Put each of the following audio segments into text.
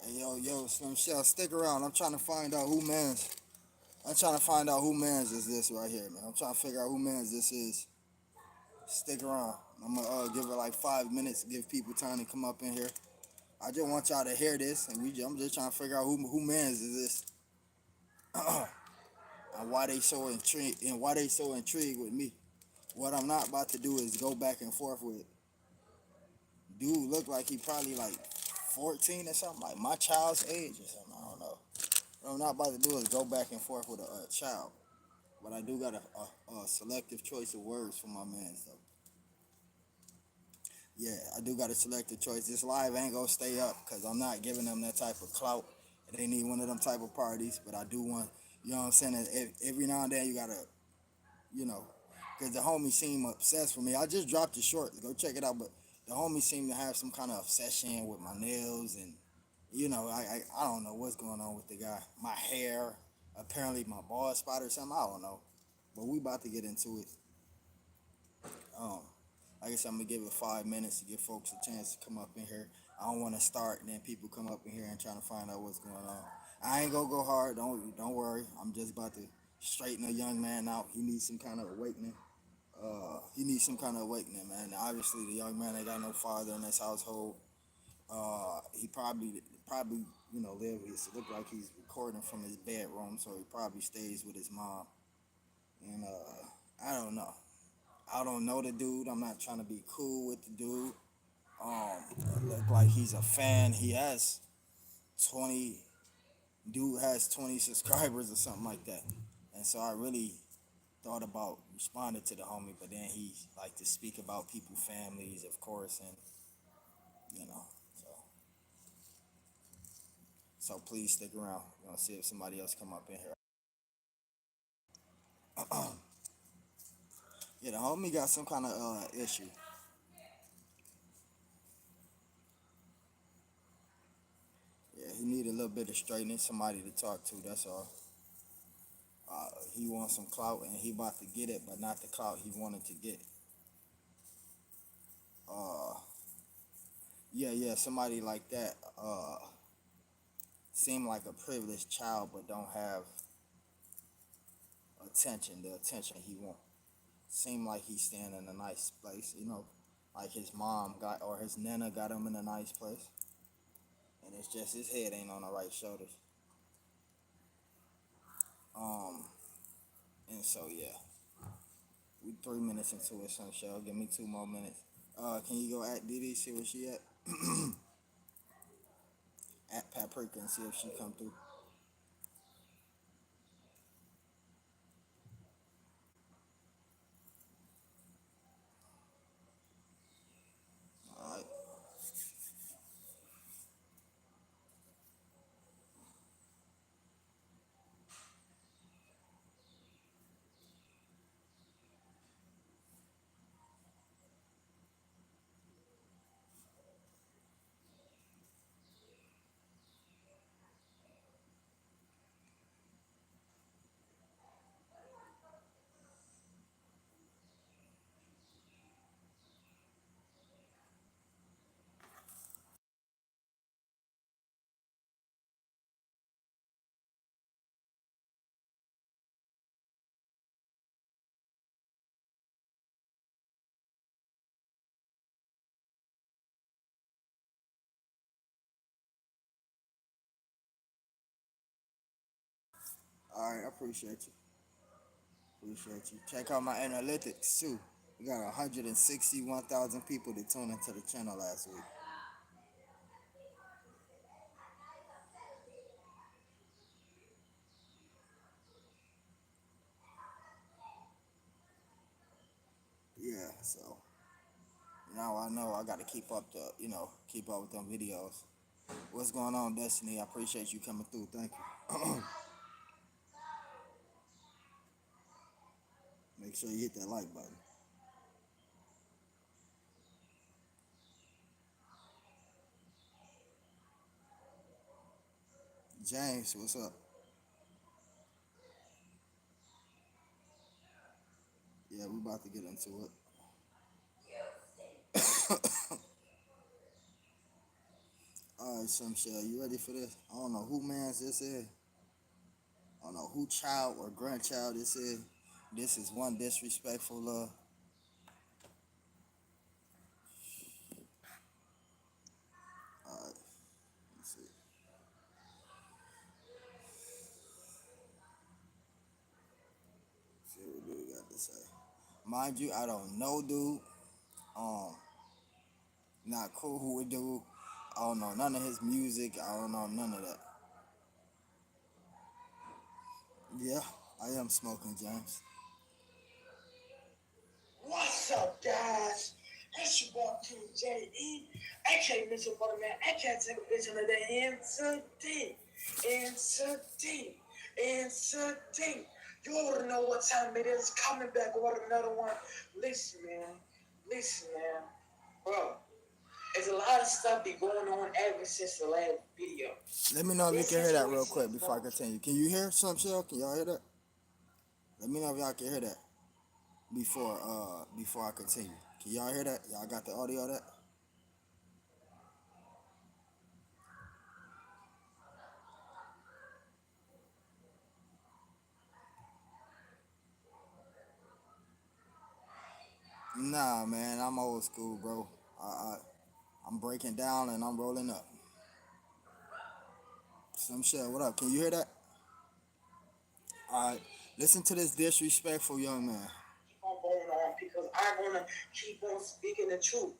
Hey, yo, Slim Shell, stick around. I'm trying to find out who mans. I'm trying to find out who mans is this right here, man. I'm trying to figure out who mans this is. Stick around. I'm gonna give it like 5 minutes, give people time to come up in here. I just want y'all to hear this, and I'm just trying to figure out who mans is this, and why they so intrigued with me. What I'm not about to do is go back and forth with dude. Look like he probably like 14 or something, like my child's age or something. I don't know. What I'm not about to do is go back and forth with a child. But I do got a selective choice of words for my mans though. Yeah, I do got a selective choice. This live ain't gonna stay up because I'm not giving them that type of clout. It ain't need one of them type of parties. But I do want, you know what I'm saying? Every now and then you gotta, you know, because the homie seem obsessed with me. I just dropped it short. Go check it out. But the homie seemed to have some kind of obsession with my nails and, I don't know what's going on with the guy. My hair, apparently my bald spot or something. I don't know. But we about to get into it. Um, like I said, I'm gonna give it 5 minutes to give folks a chance to come up in here. I don't want to start and then people come up in here and trying to find out what's going on. I ain't gonna go hard. Don't worry. I'm just about to straighten a young man out. He needs some kind of awakening. He needs some kind of awakening, man. Obviously, the young man ain't got no father in this household. He probably live. It look like he's recording from his bedroom, so he probably stays with his mom. And I don't know. I don't know the dude. I'm not trying to be cool with the dude. It look like he's a fan. He has 20. Dude has 20 subscribers or something like that. And so I really thought about responding to the homie, but then he like to speak about people, families, of course, and you know. So so please stick around. We're gonna see if somebody else come up in here. Yeah, the homie got some kind of issue. Yeah, he need a little bit of straightening, somebody to talk to. That's all. He wants some clout and he about to get it, but not the clout he wanted to get. Uh, yeah, somebody like that. Seem like a privileged child, but don't have the attention he want. Seem like he's staying in a nice place, like his mom got or his nana got him in a nice place, and it's just his head ain't on the right shoulders. Um, and so yeah, we 3 minutes into it, some show. Give me 2 more minutes. Can you go at Didi, see where she at? At Paprika and see if she come through. All right. All right, I appreciate you. Appreciate you. Check out my analytics too. We got 161,000 people that tuned into the channel last week. Yeah, so now I know I got to keep up with them videos. What's going on, Destiny? I appreciate you coming through. Thank you. Make sure you hit that like button. James, what's up? Yeah, we about to get into it. right, some shit. You ready for this? I don't know who man's this is. I don't know who child or grandchild this is. This is one disrespectful. Alright, let's see. See what dude got to say. Mind you, I don't know dude. Um, Not cool with dude. I don't know none of his music. I don't know none of that. Yeah, I am smoking, James. What's up, guys? It's your boy QJE. I can't miss your brother, man. I can't take a picture of the today. And today. You already know what time it is. Coming back with another one. Listen, man. Listen, man. Bro, there's a lot of stuff be going on ever since the last video. Let me know if you can hear that real quick before I continue. Can you hear some shit? Can y'all hear that? Let me know if y'all can hear that before I continue. Can y'all hear that? Y'all got the audio of that? Nah, man, I'm old school, bro. I'm breaking down and I'm rolling up. Some shit. What up? Can you hear that? All right. Listen to this disrespectful young man. Keep on going on because I'm gonna keep on speaking the truth.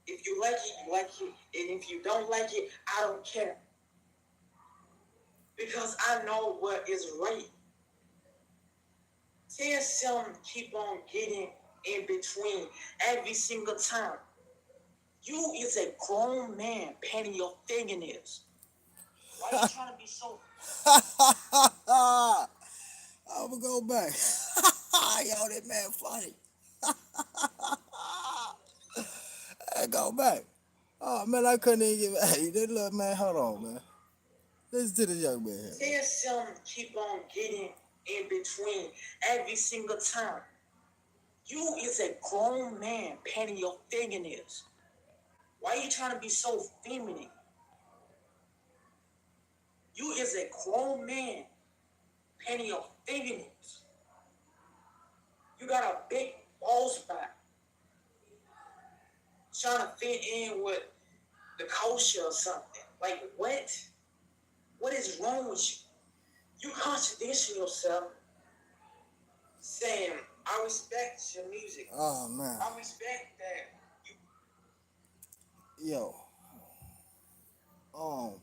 If you like it, you like it, and if you don't like it, I don't care because I know what is right. TSM keep on getting in between every single time. You is a grown man painting your fingernails. Why are you trying to be so? I'm gonna go back. Yo, that man funny. I go back. Oh man, I couldn't even get. Hey, that little man, hold on, man. Listen to this young man here. TSM keep on getting in between every single time. You is a grown man painting your fingernails. Why are you trying to be so feminine? You is a grown man painting your fingernails. You got a big bald spot trying to fit in with the culture or something. Like what? What is wrong with you? You contradiction yourself saying, I respect your music. Oh man. I respect that. Yo. Um,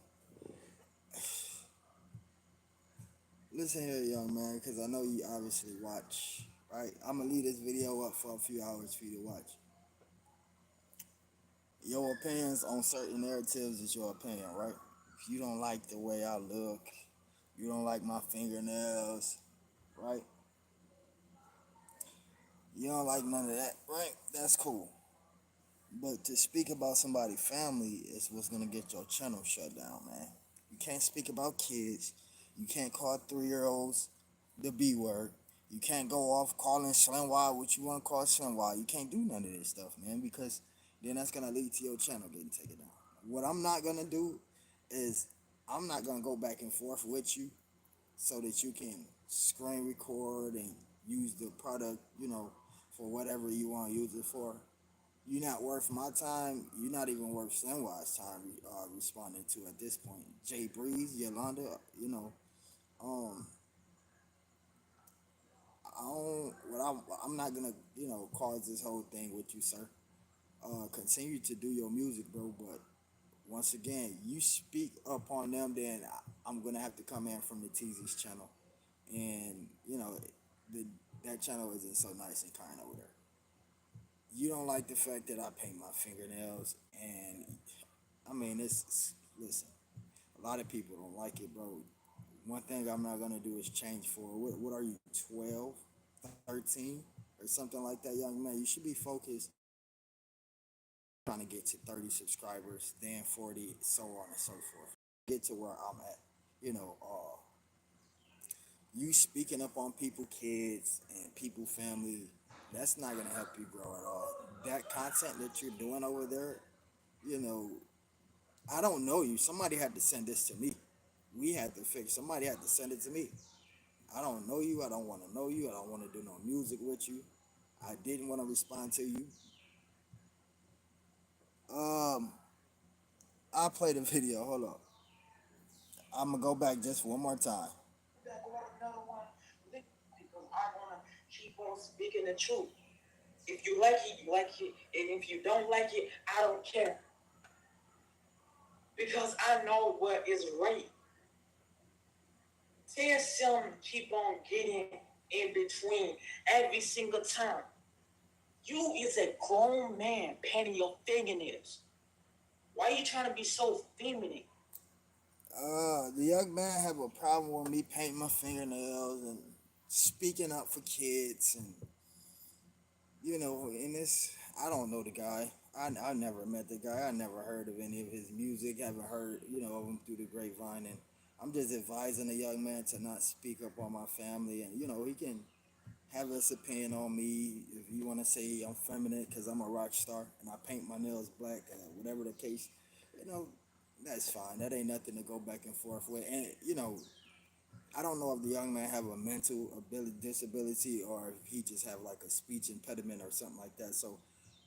Listen here, young man, because I know you obviously watch, right? I'm gonna leave this video up for a few hours for you to watch. Your opinions on certain narratives is your opinion, right? If you don't like the way I look, you don't like my fingernails, right? You don't like none of that, right? That's cool. But to speak about somebody's family is what's gonna get your channel shut down, man. You can't speak about kids. You can't call 3-year-olds the B word. You can't go off calling Slim Y what you want to call Slim Y. You can't do none of this stuff, man, because then that's gonna lead to your channel getting taken down. What I'm not gonna do is I'm not gonna go back and forth with you so that you can screen record and use the product, for whatever you want to use it for. You're not worth my time. You're not even worth Slimwise's time responding to at this point. Jay Breeze, Yolanda, um, I don't. I'm not gonna, cause this whole thing with you, sir. Continue to do your music, bro. But once again, you speak up on them, then I'm gonna have to come in from the TZ's channel, and the, that channel isn't so nice and kind over there. You don't like the fact that I paint my fingernails, and I mean, listen. A lot of people don't like it, bro. One thing I'm not gonna do is change for what are you 12, 13, or something like that, young man. You should be focused trying to get to 30 subscribers, then 40, so on and so forth. Get to where I'm at. You speaking up on people, kids, and people, family. That's not gonna help you grow at all. That content that you're doing over there, you know, I don't know you. Somebody had to send this to me. We had to fix. Somebody had to send it to me. I don't know you. I don't want to know you. I don't want to do no music with you. I didn't want to respond to you. Um, I'll play the video. Hold up. I'm gonna go back just one more time. Because I want to keep on speaking the truth. If you like it, you like it. And if you don't like it, I don't care. Because I know what is right. TSM keep on getting in between every single time. You is a grown man painting your fingernails. Why are you trying to be so feminine? The young man have a problem with me painting my fingernails and speaking up for kids, and in this, I don't know the guy. I never met the guy. I never heard of any of his music. Haven't heard of him through the grapevine, and I'm just advising the young man to not speak up on my family, and he can have his opinion on me if you want to say I'm feminine because I'm a rock star and I paint my nails black, whatever the case. You know, that's fine. That ain't nothing to go back and forth with. And I don't know if the young man have a mental ability disability or if he just have like a speech impediment or something like that. So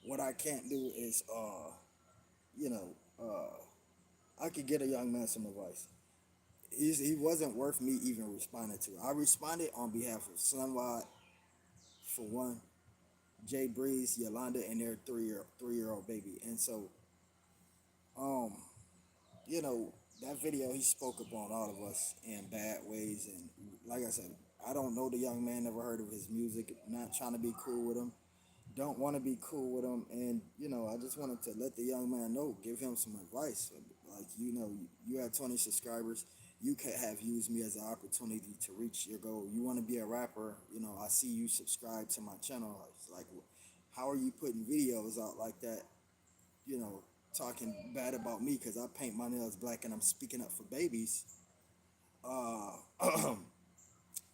what I can't do is you know, I could get a young man some advice. He wasn't worth me even responding to. I responded on behalf of Sunwad for one, Jay Breeze, Yolanda, and their three year old baby. And so, um, you know, that video he spoke upon all of us in bad ways. And like I said, I don't know the young man, never heard of his music. Not trying to be cool with him. Don't want to be cool with him. And I just wanted to let the young man know, give him some advice. Like you have 20 subscribers. You could have used me as an opportunity to reach your goal. You want to be a rapper. I see you subscribe to my channel. It's like, how are you putting videos out like that? You know, talking bad about me because I paint my nails black and I'm speaking up for babies. Uh,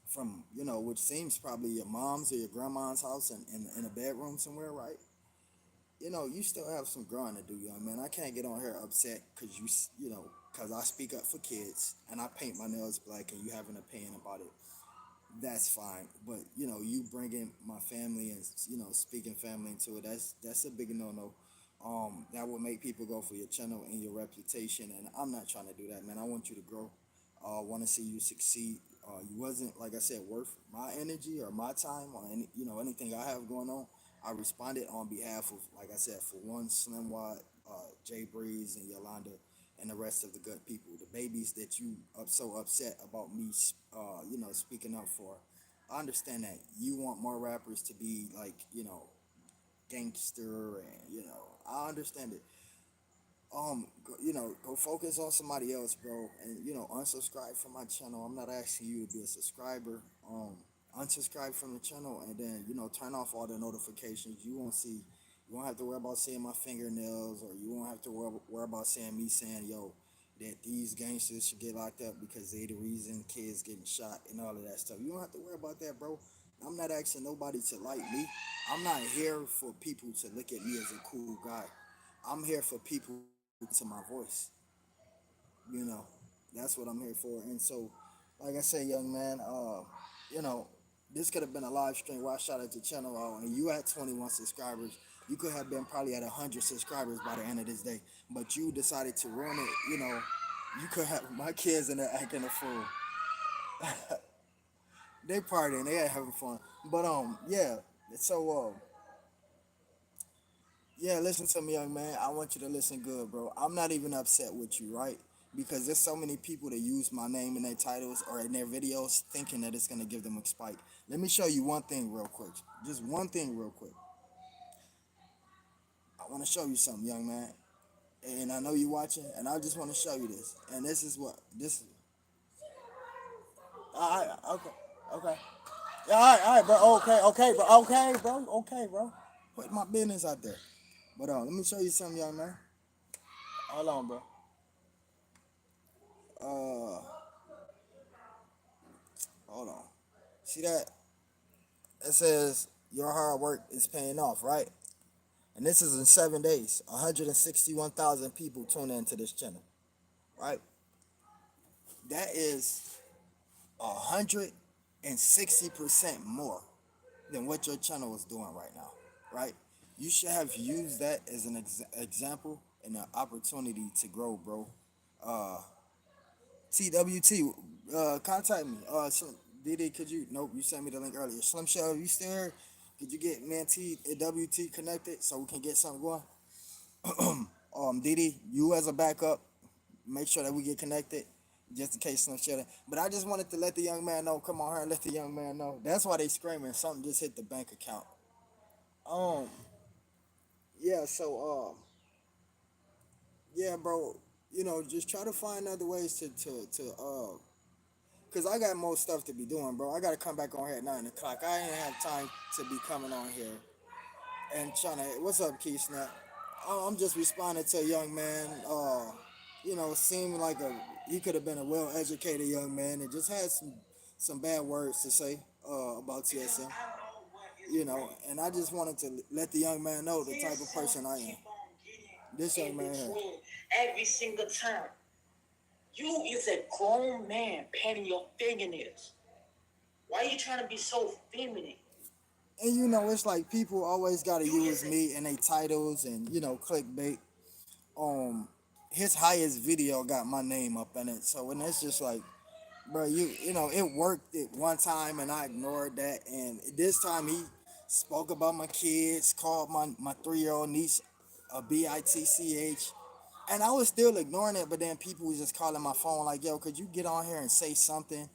from which seems probably your mom's or your grandma's house and in a bedroom somewhere, right? You still have some growing to do, young man. I can't get on here upset because because I speak up for kids and I paint my nails black and you have an opinion about it. That's fine. But you bringing my family and speaking family into it. That's a big no. That will make people go for your channel and your reputation, and I'm not trying to do that, man. I want you to grow. Want to see you succeed. You wasn't, like I said, worth my energy or my time or anything I have going on. I responded on behalf of, like I said, for one, Slim Wad, Jay Breeze, and Yolanda, and the rest of the good people, the babies that you are so upset about me, speaking up for. I understand that you want more rappers to be like, gangster, and I understand it. Go focus on somebody else, bro, and unsubscribe from my channel. I'm not asking you to be a subscriber. Unsubscribe from the channel, and then turn off all the notifications. You won't see. You won't have to worry about seeing my fingernails, or you won't have to worry about seeing me saying, "Yo, that these gangsters should get locked up because they the reason kids getting shot and all of that stuff." You don't have to worry about that, bro. I'm not asking nobody to like me. I'm not here for people to look at me as a cool guy. I'm here for people to listen to my voice. You know, that's what I'm here for. And so, like I say, young man, you know, this could have been a live stream where I shot at your channel out, and you had 21 subscribers. You could have been probably at 100 subscribers by the end of this day, but you decided to ruin it. You could have my kids in there acting a fool. They partying, they having fun. But yeah. So yeah, listen to me, young man. I want you to listen good, bro. I'm not even upset with you, right? Because there's so many people that use my name in their titles or in their videos thinking that it's gonna give them a spike. Let me show you one thing real quick. Just one thing real quick. I wanna show you something, young man. And I know you watching, and I just wanna show you this. And this is what this is. Alright, okay, okay. Alright, bro. Okay, bro. Okay, bro. Put my business out there. But let me show you something, young man. Hold on, bro. Uh, hold on. See that? It says your hard work is paying off, right? And this is in 7 days. 161,000 people tune into this channel, right? That is 160% more than what your channel is doing right now, right? You should have used that as an example and an opportunity to grow, bro. Uh, TWT, contact me. DD, could you? Nope, you sent me the link earlier. Slim Shell, you still here? Could you get me and TWT connected so we can get something going? DD, you as a backup, make sure that we get connected just in case Slim Shell. But I just wanted to let the young man know. Come on here and let the young man know. That's why they screaming. Something just hit the bank account. Um, yeah. So, yeah, bro. Just try to find other ways to cause I got more stuff to be doing, bro. I gotta come back on here at 9 o'clock. I ain't have time to be coming on here and trying to. What's up, Key Snap? Oh, I'm just responding to a young man. Seemed like he could have been a well-educated young man and just had some bad words to say about TSM. And I just wanted to let the young man know the type of person I am. This young man here. Every single time. You is a grown man painting your fingernails. Why are you trying to be so feminine? And it's like people always gotta use me and they titles and clickbait. Um, his highest video got my name up in it, so and it's just like, bro, it worked it one time and I ignored that, and this time he spoke about my kids, called my 3-year-old niece a bitch, and I was still ignoring it, but then people was just calling my phone like, yo, could you get on here and say something?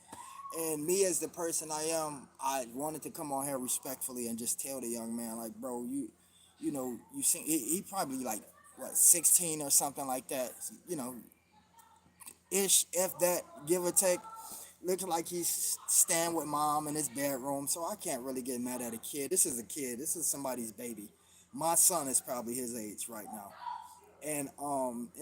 And me as the person I am, I wanted to come on here respectfully and just tell the young man, like, bro, you see, he probably like what 16 or something like that, ish, if that, give or take. Looks like he's staying with mom in his bedroom, so I can't really get mad at a kid. This is a kid. This is somebody's baby. My son is probably his age right now. And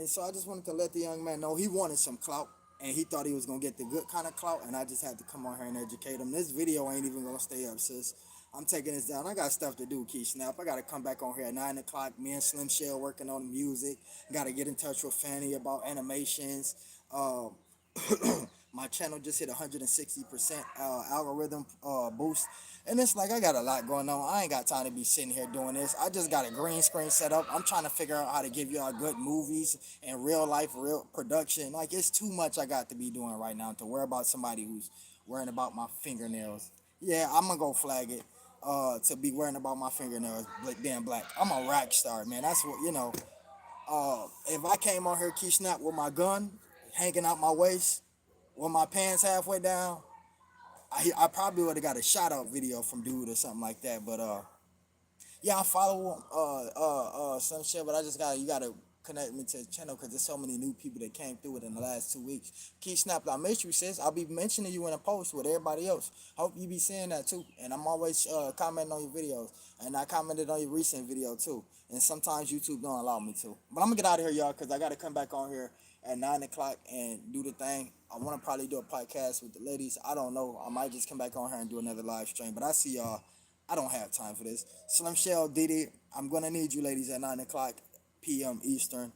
so I just wanted to let the young man know he wanted some clout and he thought he was gonna get the good kind of clout, and I just had to come on here and educate him. This video ain't even gonna stay up, sis. I'm taking this down. I got stuff to do, Key Snap. I gotta come back on here at 9 o'clock. Me and Slim Shell working on the music. Gotta get in touch with Fanny about animations. Um, my channel just hit 160% algorithm boost. And it's like I got a lot going on. I ain't got time to be sitting here doing this. I just got a green screen set up. I'm trying to figure out how to give y'all good movies and real life, real production. Like, it's too much I got to be doing right now to worry about somebody who's worrying about my fingernails. Yeah, I'm gonna go flag it. To be worrying about my fingernails, damn black. I'm a rock star, man. That's what if I came on here, Key Snap, with my gun hanging out my waist, with my pants halfway down, I probably would have got a shout out video from dude or something like that. But yeah, I follow some shit, but I just you gotta connect me to the channel because there's so many new people that came through it in the last 2 weeks. Key Snap, I miss you, sis. I'll be mentioning you in a post with everybody else. Hope you be seeing that too. And I'm always commenting on your videos, and I commented on your recent video too. And sometimes YouTube don't allow me to. But I'm gonna get out of here, y'all, because I gotta come back on here at 9 o'clock and do the thing. I want to probably do a podcast with the ladies. I don't know. I might just come back on here and do another live stream. But I see y'all. I don't have time for this. Slim Shell, Diddy, I'm gonna need you ladies at 9 o'clock p.m. Eastern.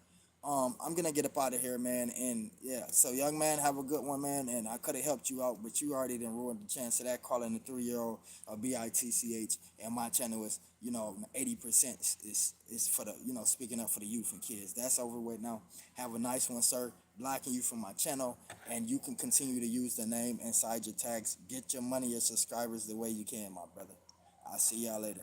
I'm gonna get up out of here, man. And yeah, so young man, have a good one, man. And I could have helped you out, but you already didn't ruin the chance of that. Calling the 3-year-old a bitch, and my channel is 80% is for the speaking up for the youth and kids. That's over with now. Have a nice one, sir. Blocking you from my channel, and you can continue to use the name inside your tags. Get your money, your subscribers the way you can, my brother. I'll see y'all later.